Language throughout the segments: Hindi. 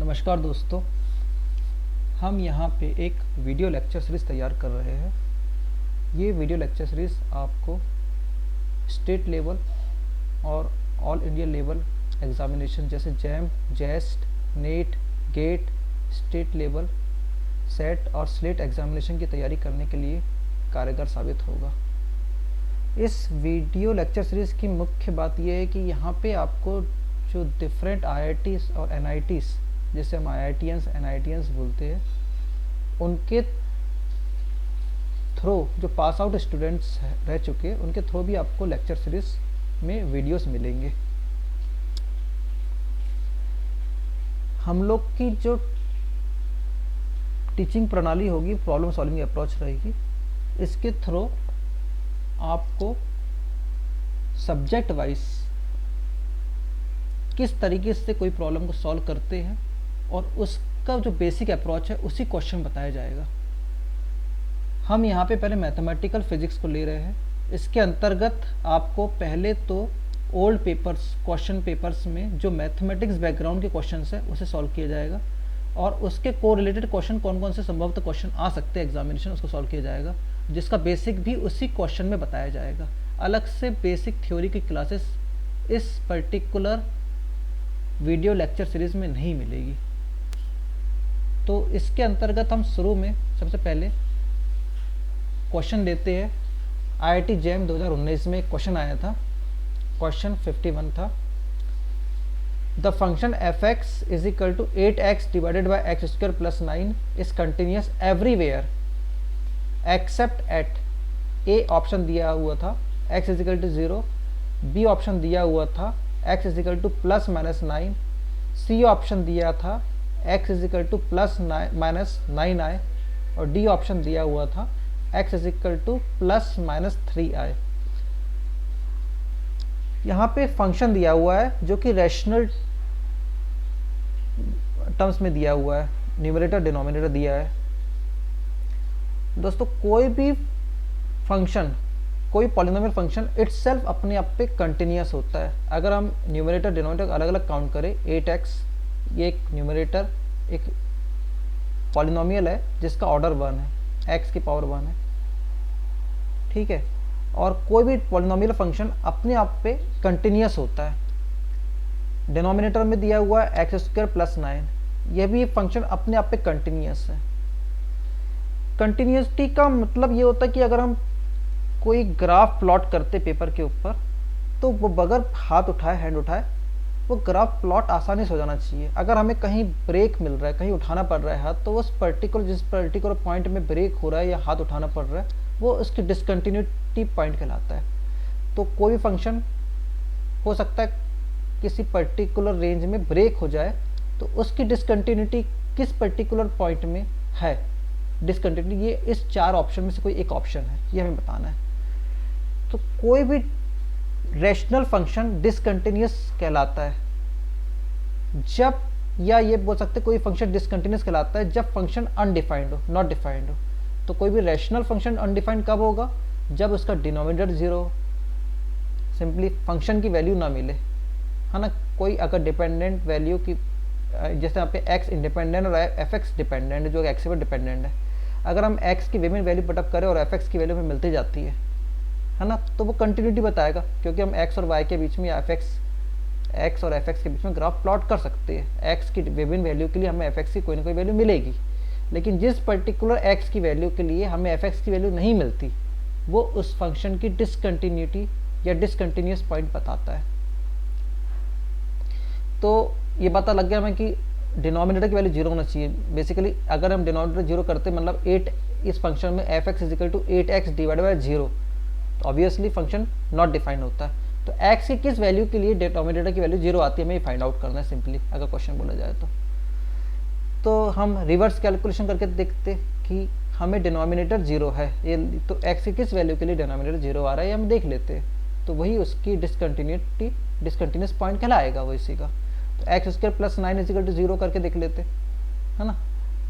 नमस्कार दोस्तों, हम यहाँ पे एक वीडियो लेक्चर सीरीज़ तैयार कर रहे हैं। ये वीडियो लेक्चर सीरीज़ आपको स्टेट लेवल और ऑल इंडिया लेवल एग्जामिनेशन जैसे JAM, JEST, NET, GATE, state level, SET और स्लेट एग्जामिनेशन की तैयारी करने के लिए कारगर साबित होगा। इस वीडियो लेक्चर सीरीज़ की मुख्य बात यह है कि यहाँ पे आपको जो डिफरेंट IITs और NITs, जैसे हम NITians बोलते हैं, उनके थ्रू जो पास आउट स्टूडेंट्स रह चुके हैं उनके थ्रू भी आपको लेक्चर सीरीज में वीडियोस मिलेंगे। हम लोग की जो टीचिंग प्रणाली होगी प्रॉब्लम सॉल्विंग अप्रोच रहेगी। इसके थ्रू आपको सब्जेक्ट वाइज किस तरीके से कोई प्रॉब्लम को सॉल्व करते हैं और उसका जो बेसिक अप्रोच है उसी क्वेश्चन बताया जाएगा। हम यहाँ पे पहले मैथमेटिकल फिजिक्स को ले रहे हैं। इसके अंतर्गत आपको पहले तो ओल्ड पेपर्स, क्वेश्चन पेपर्स में जो मैथमेटिक्स बैकग्राउंड के क्वेश्चंस है उसे सॉल्व किया जाएगा और उसके को रिलेटेड क्वेश्चन कौन कौन से संभवतः क्वेश्चन आ सकते हैं एग्जामिनेशन, उसको सॉल्व किया जाएगा, जिसका बेसिक भी उसी क्वेश्चन में बताया जाएगा। अलग से बेसिक थ्योरी की क्लासेस इस पर्टिकुलर वीडियो लेक्चर सीरीज में नहीं मिलेगी। तो इसके अंतर्गत हम शुरू में सबसे पहले क्वेश्चन लेते हैं। IIT जैम 2019 में एक क्वेश्चन आया था, क्वेश्चन 51 था। The function fx is equal to 8x divided by x square plus 9 is continuous everywhere except at A option दिया हुआ था x is equal to 0, B option दिया हुआ था x is equal to plus minus 9, C option दिया था x is equal to plus minus 9i और डी ऑप्शन दिया हुआ था x is equal to plus minus 3i। यहाँ पे फंक्शन दिया हुआ है जो कि रैशनल टर्म्स में दिया हुआ है, न्यूमरेटर डिनोमिनेटर दिया है। दोस्तों कोई भी फंक्शन, कोई पॉलिनोमियल फंक्शन इटसेल्फ अपने आप पे कंटिन्यूस होता है। अगर हम न्यूमरेटर डिनोमिनेटर अलग अलग काउंट करें, 8x ये एक न्यूमरेटर एक पॉलिनोमियल है जिसका ऑर्डर 1 है, x की पावर 1 है, ठीक है। और कोई भी पॉलिनोमियल फंक्शन अपने आप पे कंटिन्यूस होता है। डिनोमिनेटर में दिया हुआ है एक्स स्क्वायर प्लस 9, यह भी फंक्शन अपने आप पे कंटिन्यूस है। कंटिन्यूसिटी का मतलब ये होता है कि अगर हम कोई ग्राफ प्लॉट करते पेपर के ऊपर तो वो बगैर हाथ उठाए, हैंड उठाए, वो ग्राफ प्लॉट आसानी से हो जाना चाहिए। अगर हमें कहीं ब्रेक मिल रहा है, कहीं उठाना पड़ रहा है हाथ, तो उस जिस पर्टिकुलर पॉइंट में ब्रेक हो रहा है या हाथ उठाना पड़ रहा है वो उसकी डिसकंटिन्यूटी पॉइंट कहलाता है। तो कोई भी फंक्शन हो सकता है किसी पर्टिकुलर रेंज में ब्रेक हो जाए तो उसकी डिसकंटिन्यूटी किस पर्टिकुलर पॉइंट में है, डिसकंटिन्यूटी ये इस 4 ऑप्शन में से कोई एक ऑप्शन है, ये हमें बताना है। तो कोई भी रैशनल फंक्शन डिसकंटिन्यूस कहलाता है जब, या ये बोल सकते कोई फंक्शन डिसकंटिन्यूस कहलाता है जब फंक्शन अनडिफाइंड हो, नॉट डिफाइंड हो। तो कोई भी रैशनल फंक्शन अनडिफाइंड कब होगा? जब उसका डिनोमिनेटर 0 हो, सिंपली फंक्शन की वैल्यू ना मिले, है ना। कोई अगर डिपेंडेंट वैल्यू की, जैसे यहाँ पे x इंडिपेंडेंट और fx डिपेंडेंट, जो x पर डिपेंडेंट है, अगर हम x की विभिन्न वैल्यू पुटअप करें और fx की वैल्यू में मिलती जाती है ना, तो वो कंटिन्यूटी बताएगा, क्योंकि हम x और y के बीच में, x और fx के बीच में ग्राफ प्लॉट कर सकते हैं। x की विभिन्न वैल्यू के लिए हमें fx की कोई ना कोई वैल्यू मिलेगी, लेकिन जिस पर्टिकुलर x की वैल्यू के लिए हमें fx की वैल्यू नहीं मिलती वो उस फंक्शन की डिसकंटिन्यूटी या डिसकंटिन्यूस पॉइंट बताता है। तो ये पता लग गया हमें कि डिनोमिनेटर की वैल्यू 0 होना चाहिए। बेसिकली अगर हम डिनोमिनेटर 0 करते मतलब 8 इस फंक्शन में fx is equal to 8x divided by 0, तो ऑब्वियसली फंक्शन नॉट डिफाइंड होता है। तो x की किस वैल्यू के लिए डिनोमिनेटर की वैल्यू 0 आती है, हमें फाइंड आउट करना है सिंपली, अगर क्वेश्चन बोला जाए तो हम रिवर्स कैलकुलेशन करके देखते कि हमें डिनोमिनेटर 0 है, ये तो x की किस वैल्यू के लिए डिनोमिनेटर 0 आ रहा है ये हम देख लेते हैं, तो वही उसकी डिसकंटिन्यूस पॉइंट कहलाएगा वो इसी का। तो x square plus 9 is equal to 0 करके देख लेते, है ना।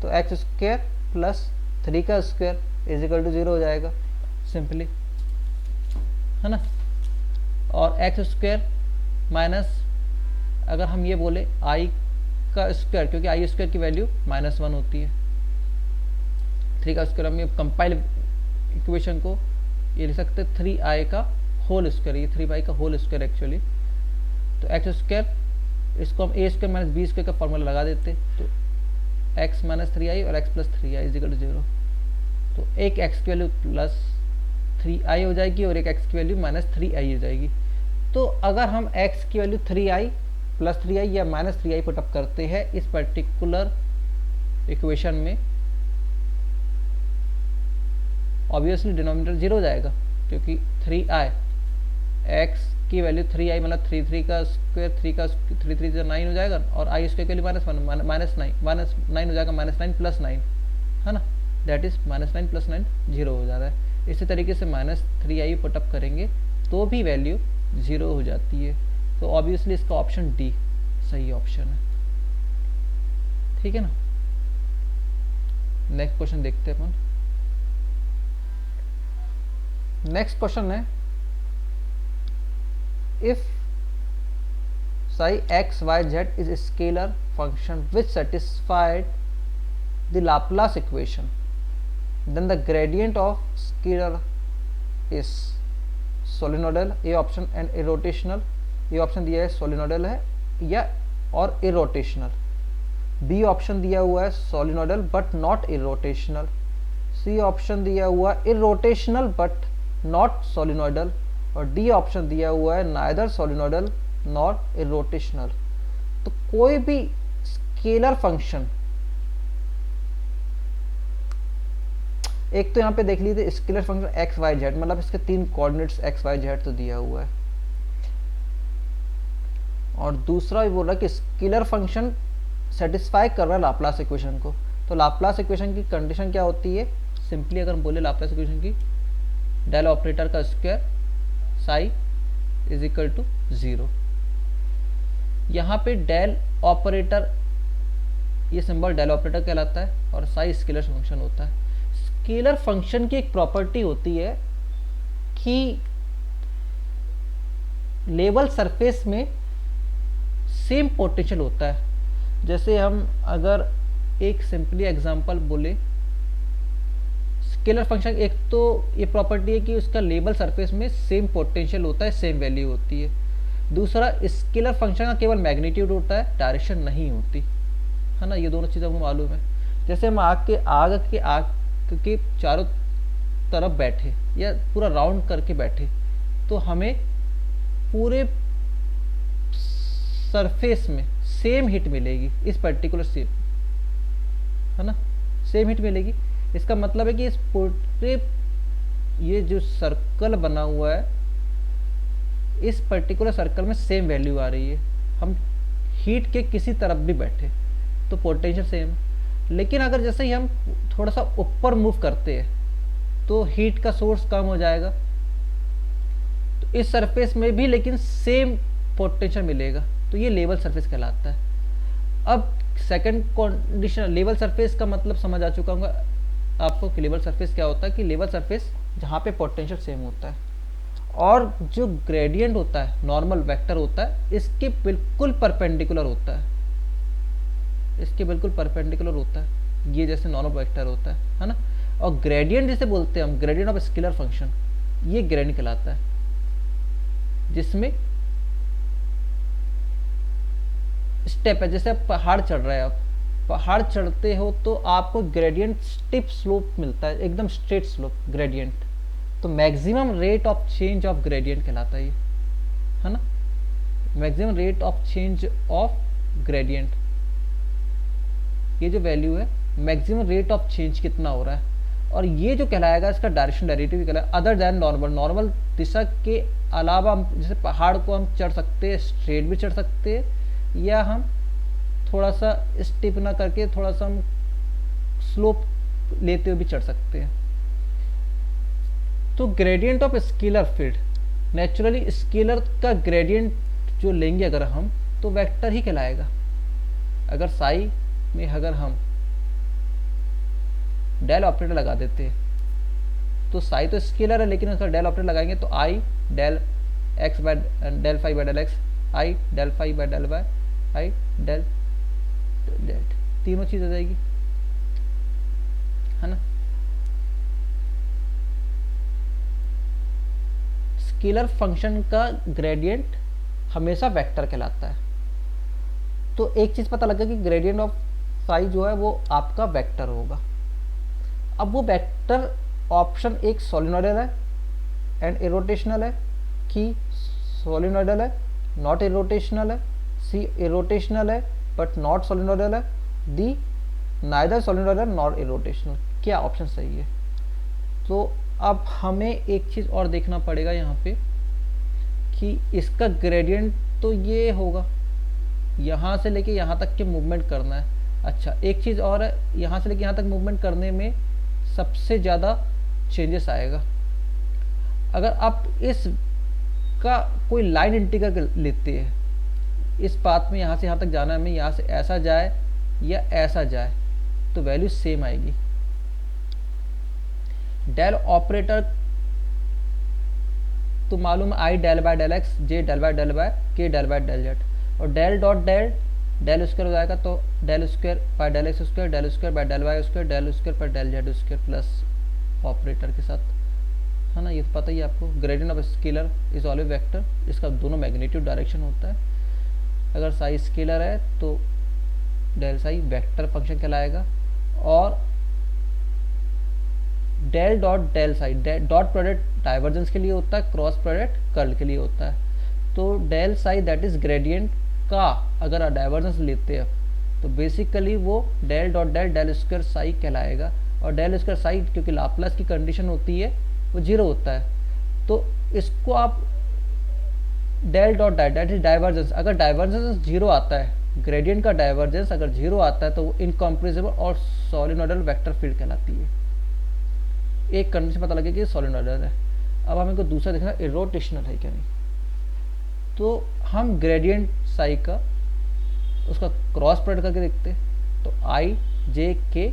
तो एक्स स्क्वायर प्लस 3 का स्क्वायर इज इक्वल टू 0 हो जाएगा सिंपली, है ना। और एक्स स्क्वायर माइनस, अगर हम ये बोले i का स्क्वायर, क्योंकि आई स्क्वायर की वैल्यू -1 होती है। 3 का स्क्वायर हम कंपाइल इक्वेशन को ये लिख सकते हैं 3i का होल स्क्वायर, ये 3i का होल स्क्वायर एक्चुअली। तो एक्स स्क्वायर, इसको हम A square minus B square का फॉर्मूला लगा देते, तो x माइनस 3i और x plus 3i is equal to 0। तो एक x की वैल्यू प्लस 3i हो जाएगी और एक x की वैल्यू माइनस 3i हो जाएगी। तो अगर हम x की वैल्यू 3i प्लस 3i या माइनस 3i पुटअप करते हैं इस पर्टिकुलर इक्वेशन में, ऑब्वियसली डिनोमिनेटर 0 हो जाएगा, क्योंकि 3i x की वैल्यू 3i मतलब 3 का स्क्वायर, 3 से 9 हो जाएगा, और i स्क्वायर के लिए माइनस 9 हो जाएगा, -9 प्लस 9 है ना, दैट इज -9 प्लस 9 0 हो जा रहा है। इसी तरीके से -3i पुटअप करेंगे तो भी वैल्यू 0 हो जाती है। तो ऑब्वियसली इसका ऑप्शन डी सही ऑप्शन है, ठीक है ना। नेक्स्ट क्वेश्चन देखते हैं अपन। नेक्स्ट क्वेश्चन है, if psi x y z is a scalar function which satisfied the Laplace equation, then the gradient of scalar is solenoidal, a option, and irrotational, ये ऑप्शन दिया है सोलिनोडल है या और इरोटेशनल, बी ऑप्शन दिया हुआ है solenoidal but not irrotational, C option दिया हुआ है इरोटेशनल बट नॉट सोलिनोडल, और डी ऑप्शन दिया हुआ है नाइदर सोलिनोडल नॉर इरोटेशनल। तो कोई भी स्केलर फंक्शन, एक तो यहाँ पे देख लीजिए scalar function x y z, मतलब इसके 3 कोऑर्डिनेट्स एक्स वाई जेड तो दिया हुआ है, और दूसरा भी बोल रहा है कि स्केलर फंक्शन सेटिस्फाई कर रहा है लाप्लास इक्वेशन को। तो लाप्लास इक्वेशन की कंडीशन क्या होती है, सिंपली अगर हम बोले लाप्लास इक्वेशन की, डेल ऑपरेटर का square psi is equal to 0। यहाँ पे डेल ऑपरेटर, ये सिंबल डेल ऑपरेटर कहलाता है, और साई स्केलर फंक्शन होता है। स्केलर फंक्शन की एक प्रॉपर्टी होती है कि लेवल सरफेस में सेम पोटेंशियल होता है। जैसे हम अगर एक सिंपली एग्जांपल बोले, स्केलर फंक्शन एक तो ये प्रॉपर्टी है कि उसका लेवल सरफेस में सेम पोटेंशियल होता है, सेम वैल्यू होती है। दूसरा, स्केलर फंक्शन का केवल मैग्नीट्यूड होता है, डायरेक्शन नहीं होती है ना, ये दोनों चीज़ें हमको मालूम है। जैसे हम आग के चारों तरफ बैठे या पूरा राउंड करके बैठे, तो हमें पूरे सरफेस में सेम हीट मिलेगी, इस पर्टिकुलर सेम है ना, सेम हीट मिलेगी। इसका मतलब है कि इस पूरे ये जो सर्कल बना हुआ है, इस पर्टिकुलर सर्कल में सेम वैल्यू आ रही है, हम हीट के किसी तरफ भी बैठे तो पोटेंशियल सेम। लेकिन अगर जैसे ही हम थोड़ा सा ऊपर मूव करते हैं तो हीट का सोर्स कम हो जाएगा, तो इस सरफेस में भी लेकिन सेम पोटेंशियल मिलेगा, तो ये लेवल सरफेस कहलाता है। अब सेकंड कंडीशन, लेवल सरफेस का मतलब समझ आ चुका होगा आपको कि लेवल सरफेस क्या होता है, कि लेवल सरफेस जहाँ पे पोटेंशियल सेम होता है, और जो ग्रेडियंट होता है, नॉर्मल वेक्टर होता है, इसके बिल्कुल परपेंडिकुलर होता है, इसके बिल्कुल परपेंडिकुलर होता है, ये जैसे नॉर्मल वेक्टर होता है ना। और ग्रेडियंट जिसे बोलते हैं हम, ग्रेडियंट ऑफ स्केलर फंक्शन, ये ग्रेडियंट कहलाता है, जिसमें स्टेप है। जैसे आप पहाड़ चढ़ रहे हैं, आप पहाड़ चढ़ते हो तो आपको ग्रेडियंट स्टिप स्लोप मिलता है, एकदम स्ट्रेट स्लोप ग्रेडियंट, तो maximum rate of change of gradient कहलाता है ये, है ना, maximum rate of change of gradient, ये जो वैल्यू है मैक्सिमम रेट ऑफ चेंज कितना हो रहा है, और ये जो कहलाएगा इसका डायरेक्शन डेरिवेटिव कहलाएगा अदर देन नॉर्मल। नॉर्मल दिशा के अलावा हम जैसे पहाड़ को हम चढ़ सकते हैं, स्ट्रेट भी चढ़ सकते हैं, या हम थोड़ा सा स्टिप ना करके थोड़ा सा हम स्लोप लेते हुए भी चढ़ सकते हैं। तो gradient of scalar field, naturally scalar का ग्रेडियंट जो लेंगे अगर हम, तो वेक्टर ही कहलाएगा। अगर साई में अगर हम डेल ऑपरेटर लगा देते हैं, तो साई तो स्केलर है लेकिन उसका डेल ऑपरेटर लगाएंगे तो i del x by del phi by del x, i del phi by del y, i del तीनों चीज आ जाएगी, है ना। स्केलर फंक्शन का ग्रेडियंट हमेशा वेक्टर कहलाता है। तो एक चीज पता लगा कि ग्रेडियंट ऑफ साई जो है वो आपका वेक्टर होगा। अब वो वेक्टर ऑप्शन एक सोलिनॉइडल है एंड इरोटेशनल है, कि सोलिनॉइडल है नॉट इरोटेशनल है, सी इरोटेशनल है बट नॉट सोलिनॉइडल है, डी नाइदर सोलिनॉइडल नॉट इरोटेशनल। क्या ऑप्शन सही है? तो अब हमें एक चीज और देखना पड़ेगा यहाँ पे कि इसका ग्रेडियंट तो ये होगा, यहाँ से लेके यहाँ तक के मूवमेंट करना है। अच्छा एक चीज़ और है, यहाँ से लेके यहाँ तक मूवमेंट करने में सबसे ज़्यादा चेंजेस आएगा। अगर आप इस का कोई लाइन इंटीग्रल लेते हैं, इस पाथ में यहाँ से यहाँ तक जाना है, हमें यहाँ से ऐसा जाए या ऐसा जाए, तो वैल्यू सेम आएगी। डेल ऑपरेटर तो मालूम है, i del by del x, j del by k del by del z, और del dot del del square हो जाएगा, तो del square by del x square, del square by del y square, del square by del z square plus operator के साथ, है ना। ये तो पता ही है आपको, gradient of scalar is always vector, इसका दोनों मैग्नीट्यूड डायरेक्शन होता है। अगर साई स्केलर है तो डेल साई वेक्टर फंक्शन कहलाएगा, और del dot del psi dot product divergence के लिए होता है, क्रॉस प्रोडक्ट कर्ल के लिए होता है। तो del psi that is gradient का अगर डाइवर्जेंस लेते हैं तो बेसिकली वो del dot del del square psi कहलाएगा, और डेल स्क्वायर साई क्योंकि लाप्लास की कंडीशन होती है वो जीरो होता है, तो इसको आप del dot that is divergence, अगर डाइवर्जेंस जीरो आता है, ग्रेडियंट का डाइवर्जेंस अगर जीरो आता है तो वो इनकम्प्रेसिबल और सोलिनॉइडल वेक्टर फील्ड कहलाती है। एक कंडीशन पता लगे कि सोलिनॉइडल है। अब हमें को दूसरा देखना इरोटेशनल है क्या नहीं। तो हम ग्रेडियंट साई का उसका क्रॉस प्रोडक्ट करके देखते हैं, तो आई जे के,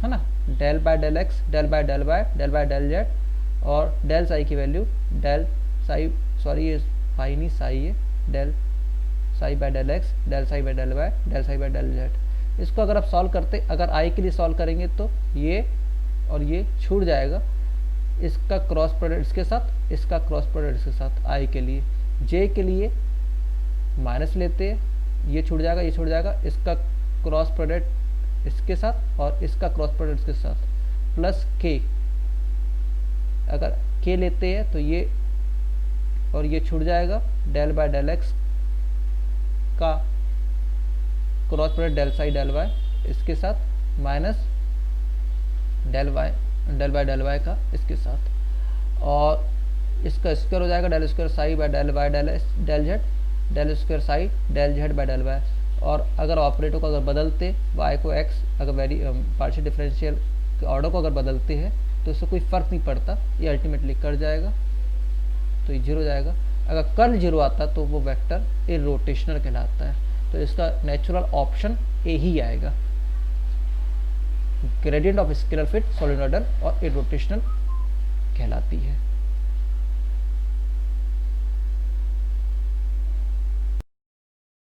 है ना, del by del x, del by del y, del by del z, और डेल साई की वैल्यू डेल साई, सॉरी ये फाई नहीं साई है, del psi by del x, del psi by del y, del psi by del z. इसको अगर आप सॉल्व करते, अगर आई के लिए सॉल्व करेंगे तो ये और ये छूट जाएगा, इसका क्रॉस प्रोडक्ट इसके साथ, इसका क्रॉस प्रोडक्ट इसके साथ, आई के लिए। जे के लिए माइनस लेते हैं, ये छूट जाएगा, ये छूट जाएगा, इसका क्रॉस प्रोडक्ट इसके साथ और इसका क्रॉस प्रोडक्ट इसके साथ, प्लस के, अगर के लेते हैं तो ये और ये छूट जाएगा, डेल बाय डेल एक्स का cross product del psi del y इसके साथ, minus del y del by del y का इसके साथ, और इसका स्क्वायर हो जाएगा, del square psi by del y del z, del square psi del z by del y. और अगर ऑपरेटर को अगर बदलते वाई को एक्स, अगर वेरी पार्शियल डिफरेंशियल ऑर्डर को अगर बदलते हैं तो इससे कोई फर्क नहीं पड़ता, ये अल्टीमेटली कर जाएगा, तो ये जीरो जाएगा। अगर कर्ल जीरो आता तो वो वेक्टर इरोटेशनल कहलाता है, तो इसका नेचुरल ऑप्शन ए ही आएगा। ग्रेडियंट ऑफ स्केलर फिट सोलिनॉइडल और इरोटेशनल कहलाती है।